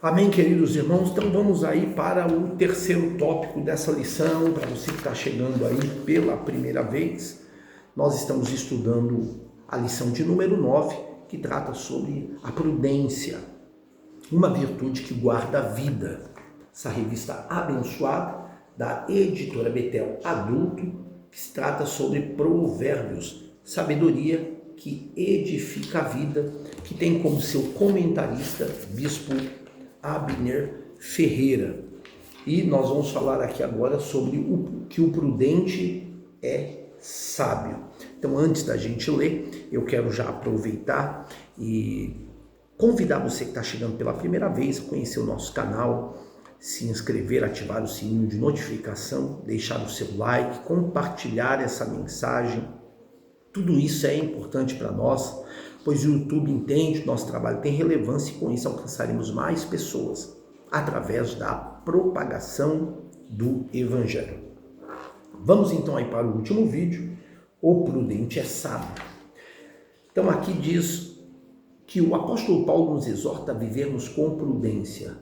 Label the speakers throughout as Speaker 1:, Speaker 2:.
Speaker 1: Amém, queridos irmãos? Então vamos aí para o terceiro tópico dessa lição. Para você que está chegando aí pela primeira vez, nós estamos estudando a lição de número 9, que trata sobre a prudência, uma virtude que guarda a vida. Essa revista abençoada da editora Betel Adulto, que se trata sobre provérbios, sabedoria que edifica a vida, que tem como seu comentarista Bispo Abner Ferreira. E nós vamos falar aqui agora sobre que o prudente é sábio. Então, antes da gente ler, eu quero já aproveitar e convidar você que está chegando pela primeira vez a conhecer o nosso canal, se inscrever, ativar o sininho de notificação, deixar o seu like, compartilhar essa mensagem. Tudo isso é importante para nós, pois o YouTube entende que o nosso trabalho tem relevância e com isso alcançaremos mais pessoas através da propagação do Evangelho. Vamos então aí para o último vídeo, o prudente é sábio. Então aqui diz que o apóstolo Paulo nos exorta a vivermos com prudência,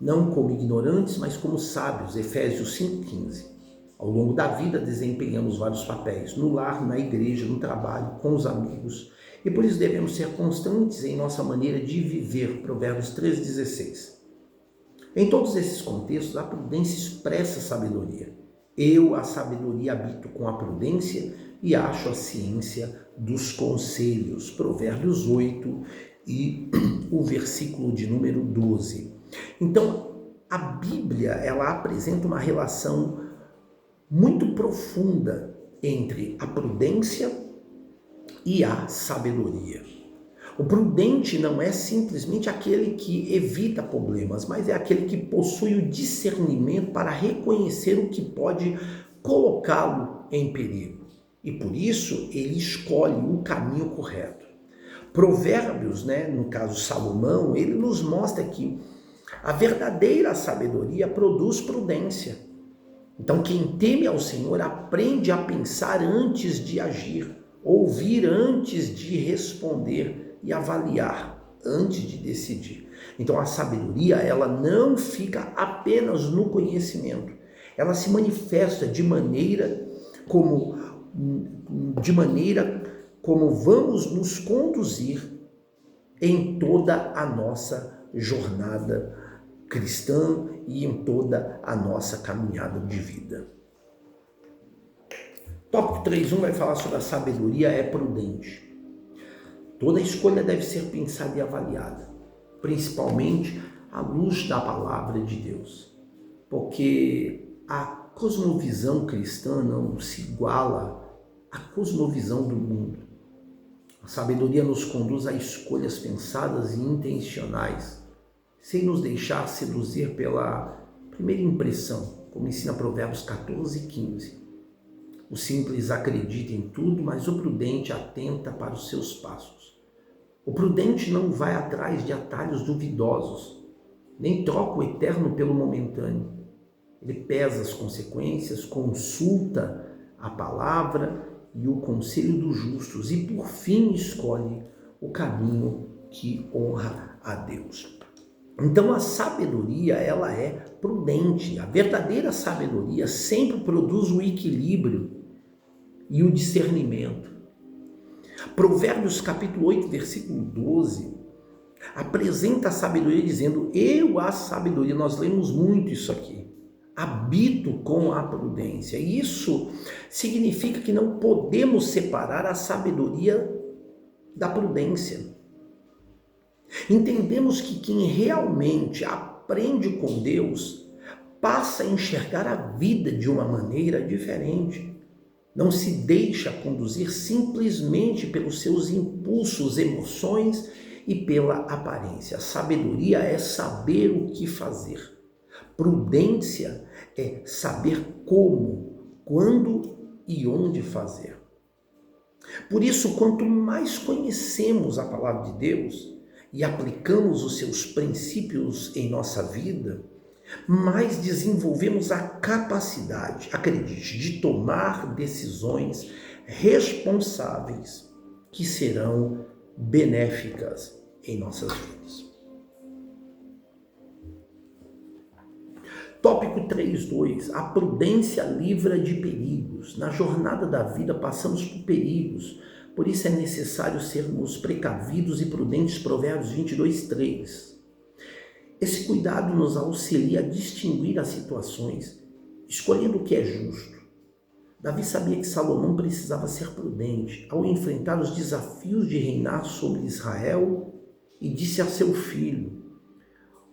Speaker 1: não como ignorantes, mas como sábios, Efésios 5,15. Ao longo da vida desempenhamos vários papéis, no lar, na igreja, no trabalho, com os amigos, e por isso devemos ser constantes em nossa maneira de viver, Provérbios 3,16. Em todos esses contextos, a prudência expressa a sabedoria. Eu, a sabedoria, habito com a prudência e acho a ciência dos conselhos, Provérbios 8 e o versículo de número 12. Então, a Bíblia, ela apresenta uma relação muito profunda entre a prudência e a sabedoria. O prudente não é simplesmente aquele que evita problemas, mas é aquele que possui o discernimento para reconhecer o que pode colocá-lo em perigo. E por isso ele escolhe o caminho correto. Provérbios, no caso Salomão, ele nos mostra que a verdadeira sabedoria produz prudência. Então, quem teme ao Senhor aprende a pensar antes de agir, ouvir antes de responder e avaliar antes de decidir. Então, a sabedoria, ela não fica apenas no conhecimento. Ela se manifesta de maneira como vamos nos conduzir em toda a nossa jornada cristã e em toda a nossa caminhada de vida. Tópico 3.1 vai falar sobre a sabedoria é prudente. Toda escolha deve ser pensada e avaliada, principalmente à luz da palavra de Deus, porque a cosmovisão cristã não se iguala à cosmovisão do mundo. A sabedoria nos conduz a escolhas pensadas e intencionais, sem nos deixar seduzir pela primeira impressão, como ensina Provérbios 14,15. O simples acredita em tudo, mas o prudente atenta para os seus passos. O prudente não vai atrás de atalhos duvidosos, nem troca o eterno pelo momentâneo. Ele pesa as consequências, consulta a palavra e o conselho dos justos e, por fim, escolhe o caminho que honra a Deus. Então a sabedoria, ela é prudente. A verdadeira sabedoria sempre produz o equilíbrio e o discernimento. Provérbios capítulo 8, versículo 12, apresenta a sabedoria dizendo, eu, a sabedoria, nós lemos muito isso aqui, habito com a prudência. E isso significa que não podemos separar a sabedoria da prudência. Entendemos que quem realmente aprende com Deus passa a enxergar a vida de uma maneira diferente. Não se deixa conduzir simplesmente pelos seus impulsos, emoções e pela aparência. A sabedoria é saber o que fazer. Prudência é saber como, quando e onde fazer. Por isso, quanto mais conhecemos a palavra de Deus e aplicamos os seus princípios em nossa vida, mais desenvolvemos a capacidade, acredite, de tomar decisões responsáveis que serão benéficas em nossas vidas. Tópico 3.2. A prudência livra de perigos. Na jornada da vida passamos por perigos. Por isso é necessário sermos precavidos e prudentes. Provérbios 22.3. Esse cuidado nos auxilia a distinguir as situações, escolhendo o que é justo. Davi sabia que Salomão precisava ser prudente ao enfrentar os desafios de reinar sobre Israel e disse a seu filho: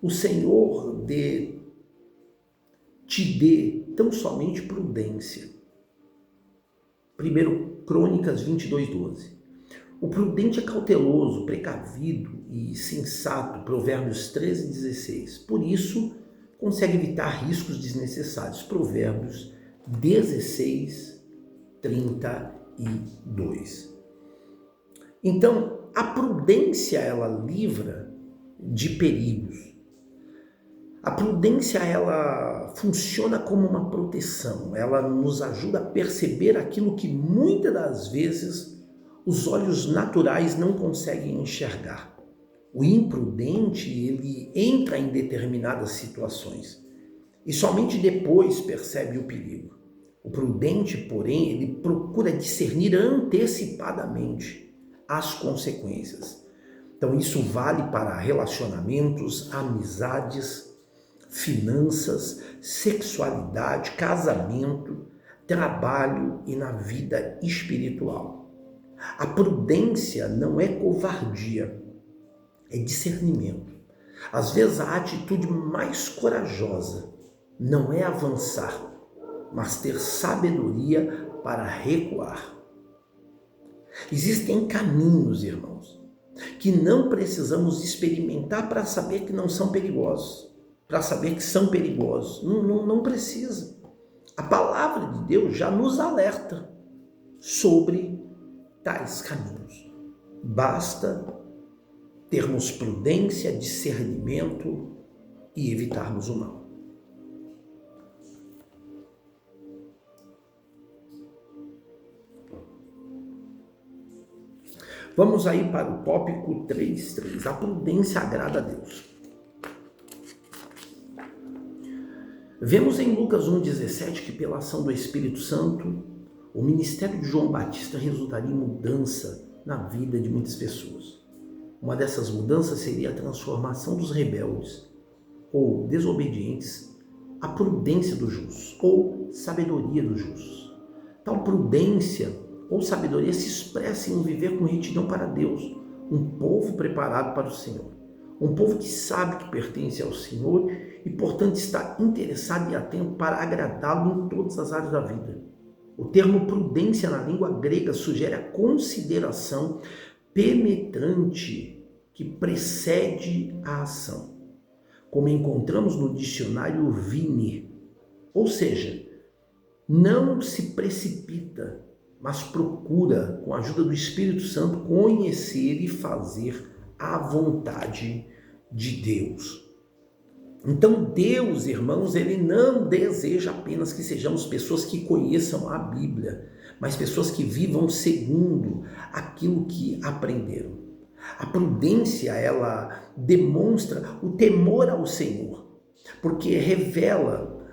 Speaker 1: o Senhor te dê tão somente prudência. 1 Crônicas 22.12. O prudente é cauteloso, precavido e sensato. Provérbios 13.16. Por isso, consegue evitar riscos desnecessários. Provérbios 16:32. Então, a prudência, ela livra de perigos. A prudência, ela funciona como uma proteção. Ela nos ajuda a perceber aquilo que muitas das vezes os olhos naturais não conseguem enxergar. O imprudente, ele entra em determinadas situações e somente depois percebe o perigo. O prudente, porém, ele procura discernir antecipadamente as consequências. Então isso vale para relacionamentos, amizades, finanças, sexualidade, casamento, trabalho e na vida espiritual. A prudência não é covardia, é discernimento. Às vezes a atitude mais corajosa não é avançar, mas ter sabedoria para recuar. Existem caminhos, irmãos, que não precisamos experimentar para saber que não são perigosos, para saber que são perigosos. Não precisa. A palavra de Deus já nos alerta sobre tais caminhos. Basta termos prudência, discernimento e evitarmos o mal. Vamos aí para o tópico 3.3. A prudência agrada a Deus. Vemos em Lucas 1,17 que pela ação do Espírito Santo, o ministério de João Batista resultaria em mudança na vida de muitas pessoas. Uma dessas mudanças seria a transformação dos rebeldes ou desobedientes à prudência dos justos ou sabedoria dos justos. Tal prudência ou sabedoria se expressa em um viver com retidão para Deus, um povo preparado para o Senhor. Um povo que sabe que pertence ao Senhor e, portanto, está interessado e atento para agradá-lo em todas as áreas da vida. O termo prudência na língua grega sugere a consideração penetrante que precede a ação, como encontramos no dicionário Vini. Ou seja, não se precipita, mas procura, com a ajuda do Espírito Santo, conhecer e fazer a vontade de Deus. Então Deus, irmãos, ele não deseja apenas que sejamos pessoas que conheçam a Bíblia, mas pessoas que vivam segundo aquilo que aprenderam. A prudência, ela demonstra o temor ao Senhor, porque revela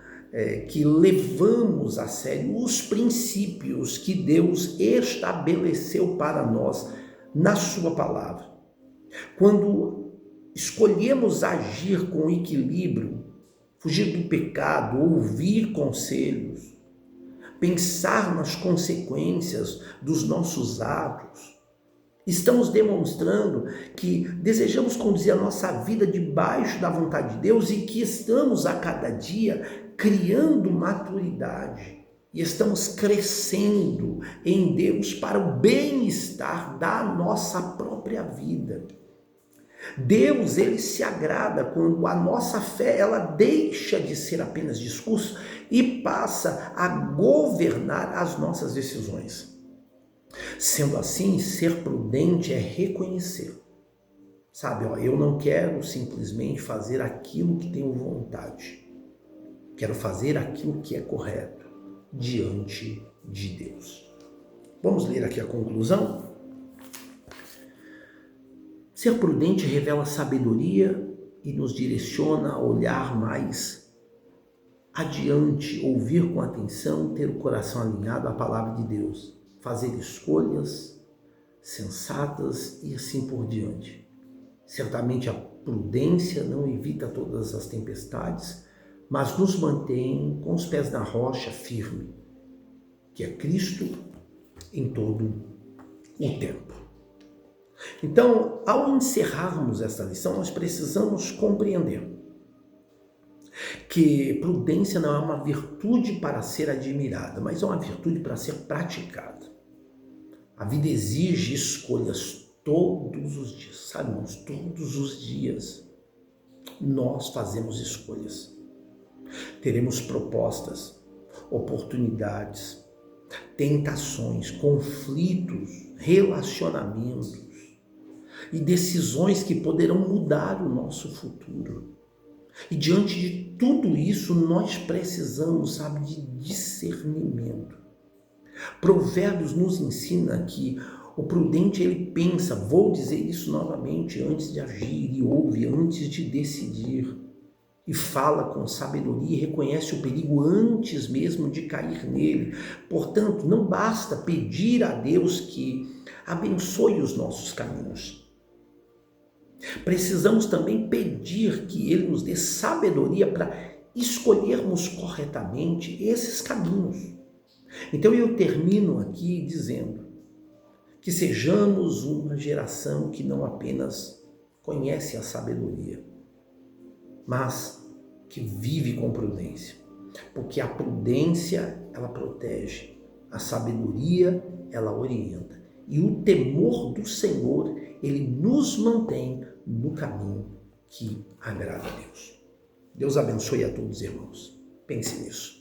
Speaker 1: que levamos a sério os princípios que Deus estabeleceu para nós na sua palavra. Quando escolhemos agir com equilíbrio, fugir do pecado, ouvir conselhos, pensar nas consequências dos nossos atos, estamos demonstrando que desejamos conduzir a nossa vida debaixo da vontade de Deus e que estamos a cada dia criando maturidade e estamos crescendo em Deus para o bem-estar da nossa própria vida. Deus, ele se agrada quando a nossa fé, ela deixa de ser apenas discurso e passa a governar as nossas decisões. Sendo assim, ser prudente é reconhecer. Sabe, eu não quero simplesmente fazer aquilo que tenho vontade. Quero fazer aquilo que é correto diante de Deus. Vamos ler aqui a conclusão? Ser prudente revela sabedoria e nos direciona a olhar mais adiante, ouvir com atenção, ter o coração alinhado à palavra de Deus, fazer escolhas sensatas e assim por diante. Certamente a prudência não evita todas as tempestades, mas nos mantém com os pés na rocha firme, que é Cristo em todo o tempo. Então, ao encerrarmos esta lição, nós precisamos compreender que prudência não é uma virtude para ser admirada, mas é uma virtude para ser praticada. A vida exige escolhas todos os dias, sabe, irmãos? Todos os dias nós fazemos escolhas. Teremos propostas, oportunidades, tentações, conflitos, relacionamentos e decisões que poderão mudar o nosso futuro. E diante de tudo isso, nós precisamos, sabe, de discernimento. Provérbios nos ensina que o prudente, ele pensa, vou dizer isso novamente, antes de agir, e ouve antes de decidir, e fala com sabedoria e reconhece o perigo antes mesmo de cair nele. Portanto, não basta pedir a Deus que abençoe os nossos caminhos. Precisamos também pedir que Ele nos dê sabedoria para escolhermos corretamente esses caminhos. Então eu termino aqui dizendo que sejamos uma geração que não apenas conhece a sabedoria, mas que vive com prudência. Porque a prudência, ela protege, a sabedoria, ela orienta. E o temor do Senhor, ele nos mantém no caminho que agrada a Deus. Deus abençoe a todos, irmãos. Pense nisso.